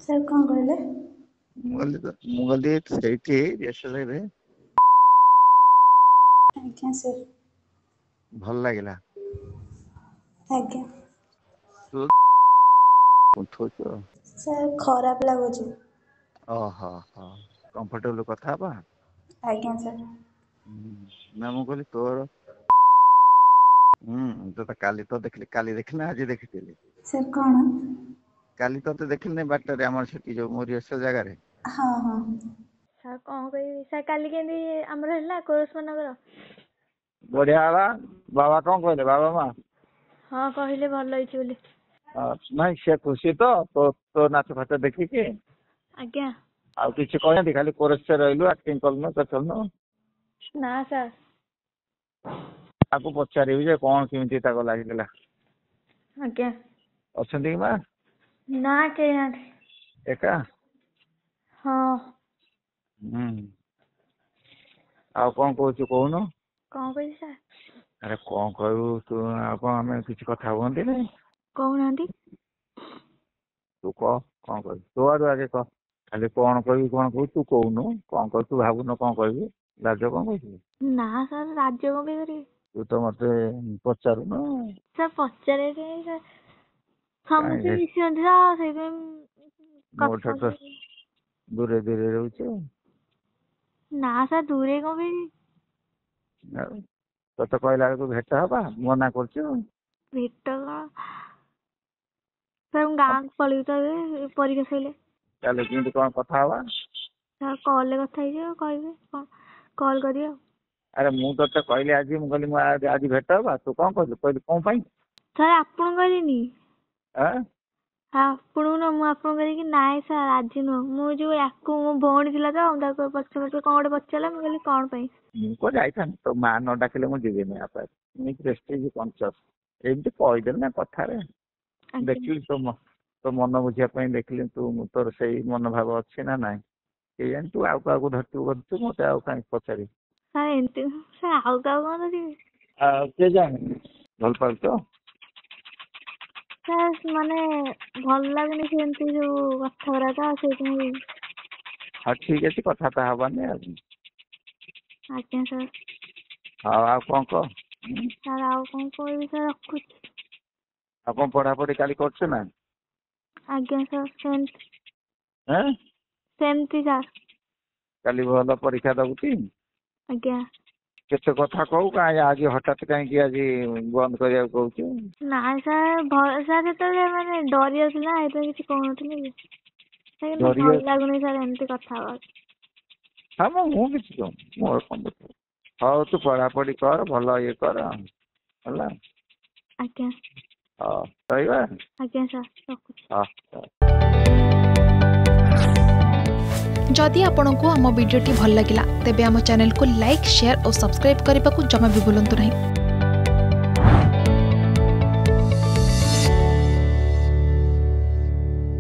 Sir କଣ କହିଲେ? ମୁଁ ଗଲି ସେଇଠି ରେଷ୍ଟୁରାଣ୍ଟରେ ଆଜ୍ଞା ସାର୍। ଭଲ ଲାଗିଲା। ଆଜ୍ଞା ତୁ ଉଠଉଛୁ। ସାର୍ ଖରାପ ଲାଗୁଛି। ଓହୋ ହୋ କମ୍ଫର୍ଟେବଲ କଥା ହବା। ଆଜ୍ଞା ସାର୍। ନା ମୁଁ କହିଲି ତୋର କାଲି ତ ଦେଖିଲି, କାଲି ଦେଖିଲି ନା ଆଜି ଦେଖିଥିଲି। ସାର୍ କଣ? କାଲି ତତେ ଦେଖିଲିନି ବାଟରେ ଆମର ସେଠି ଯୋଉ ମରିଆସ ଜାଗାରେ। ହଁ ହଁ। ସାର୍ କଣ କହିବି ସାର୍, କାଲି କେମିତି ଆମର ହେଲା କୋରସ ମାନଙ୍କର। ବଢିଆ ହେଲା। ବାବା କଣ କହିଲେ, ବାବା ମା? ହଁ କହିଲେ ଭଲ ହେଇଛି ବୋଲି। ନାଇଁ ସେ ଖୁସି ତ ତୋ ନାଚ ଫାଚ ଦେଖିକି। ଆଜ୍ଞା। ଆଉ କିଛି କହିନାହାନ୍ତି, ଖାଲି କୋରସରେ ରହିଲୁ, ଆକ୍ଟିଂ କଲୁନୁ କରିଲୁନୁ। ନା ସାର୍। ତାକୁ ପଚାରିବି ଯେ କଣ କେମିତି ତାକୁ ଲାଗିଥିଲା। ଆଜ୍ଞା। ଅଛନ୍ତି କି ମା? ନା କେହି ନାହାନ୍ତି। ଏକା? ହଁ। ଆଉ କଣ କହୁଛୁ କହୁନୁ? କଣ କହିବି ସାର୍? ଆରେ କଣ କହିବୁ ତୁ, ଆଉ କଣ ଆମେ କିଛି କଥା ହୁଅନ୍ତିନି? କହୁନାହାନ୍ତି। ତୁ କହ କଣ କହିବୁ, ତୋ ଆଡୁ ଆଗେ କହ। ଖାଲି କଣ କହିବି କଣ କହୁଛୁ ତୁ କହୁନୁ, କଣ କହିବୁ ତୁ ଭାବୁନୁ କଣ କହିବି, ଲାଜ କଣ କରୁଛୁ? ନା ସାର୍ ଲାଜ କଣ ପାଇଁ କରିବି? ତୁ ତ ମତେ ପଚାରୁନୁ। ସାର୍ ପଚାରେ କାଇଁ ସାର୍, ସମସ୍ତେ କାହିଁକି ମିଶନ୍ତି ତ ସେଇଥିପାଇଁ ମୋ କଥା ଠାରୁ ତ ହଉଚି। ଦୂରେ ଦୂରେ ରହୁଛୁ। ନା ସାର୍ ଦୂରେ କଣ ପାଇଁ? ଆଉ ତତେ କହିଲା ବେଳକୁ ଭେଟ ହବା ମନା କରୁଛୁ। ଭେଟ କଣ ସାର୍, ମୁଁ ଗାଁକୁ ପଳେଇବି ତ ଏବେ ପରୀକ୍ଷା ସଇଲେ। ତାହେଲେ କେମିତି କଣ କଥା ହବା? ସାର୍ କଲ୍ ରେ କଥା ହେଇଯିବା, କହିବେ କଣ କଲ୍ କରିବେ ଆଉ। ଆରେ ମୁଁ ତତେ କହିଲି ଆଜି, ମୁଁ କହିଲି ମୁଁ ଆଜି ଭେଟ ହବା, ତୁ କଣ କହିଲୁ, କହିଲୁ କଣ ପାଇଁ? ସାର୍ ଆପଣଙ୍କୁ କହିଲିନି। ଆଁ? ଆପଣଙ୍କୁ ନୁହଁ, ମୁଁ ଆପଣଙ୍କୁ କହିଲି କି ନାଇଁ ସାର୍ ଆଜି ନୁହଁ, ମୁଁ ଯୋଉ ୟାକୁ ମୋ ଭଉଣୀ ଥିଲା ତ, ତାକୁ ପଛେ ପଛେ କଣ ଗୋଟେ ପଚାରିଲା, ମୁଁ କହିଲି କଣ ପାଇଁ। ମୁଁ କଣ ଯାଇଥାନ୍ତି, ତୋ ମା ନ ଡାକିଲେ ମୁଁ ଯିବିନି। ପ୍ରେଷ୍ଟିଜ୍ କନସିୟସ୍ ଏମିତି କହିଦେଲି ନା କଥାରେ। ଆଜ୍ଞା ଦେଖିଲି ତୋ ମନ ବୁଝିବା ପାଇଁ ଦେଖିଲି, ତୋର ସେଇ ମନୋଭାବ ଅଛି ନା ନାଇଁ କେଜାଣି। ତୁ ଆଉ କାହାକୁ ଧରିଥିବୁ, ମତେ ଆଉ କାହିଁକି ପଚାରିବୁ? ସାର୍ ଏମିତି ସାର୍ ଆଉ କାହାକୁ କଣ ଧରିବି? ଆଉ କେଜାଣି ଭଲ ପାଉଛୁ ତ? ସାର୍ ମାନେ ଭଲ ଲାଗୁନି ସେମିତି ଯୋଉ କଥା ଗୁରା ତ, ସେଇଥିପାଇଁ। ହଉ ଠିକ୍ ଅଛି, କଥାବାର୍ତ୍ତା ହବାନି ଆଉ। ଆଜ୍ଞା ସାର୍। ହଉ ଆଉ କଣ କହ? ସାର୍ ଆଉ କଣ କହିବି ସାର୍, ରଖୁଛି। ଆଉ କଣ ପଢାପଢି କାଲି କରୁଛୁ ନା? ଆଜ୍ଞା ସାର୍ ସେମିତି। ଆଁ? ସେମିତି ସାର୍। କାଲି ଭଲ ପରୀକ୍ଷା ଦବୁ ଟି? ଆଜ୍ଞା। କେତେ କଥା କହୁ, କାହିଁ ଆଜି ହଠାତ୍ କାହିଁକି ଆଜି ବନ୍ଦ କରିବାକୁ କହୁଛୁ? ନାଇଁ ସାର୍, ସାର୍ ଯେତେବେଳେ ମାନେ ଡରି ଯାଉଥିଲି ନା, ସେଇଥିପାଇଁ କିଛି କହୁନଥିଲି। କିନ୍ତୁ ଡରି ଭଲ ଲାଗୁନି ସାର୍ ଏମିତି କଥା ହବାକୁ। ହଁ ମୁଁ କିଛି କହୁନି, ମୋର କଣ ଦରକାର। ହଉ ତୁ ପଢାପଢି କର, ଭଲ ଇଏ କର ହେଲା। ଆଜ୍ଞା। ହଉ ରହିବା। ଆଜ୍ଞା ସାର୍ ରଖୁଛି। ହଁ। जदि आपंक आम भिडी भल लगा तेब आम चैनल को लाइक शेयर और सब्सक्राइब करने को जमा भी भूलु नहीं।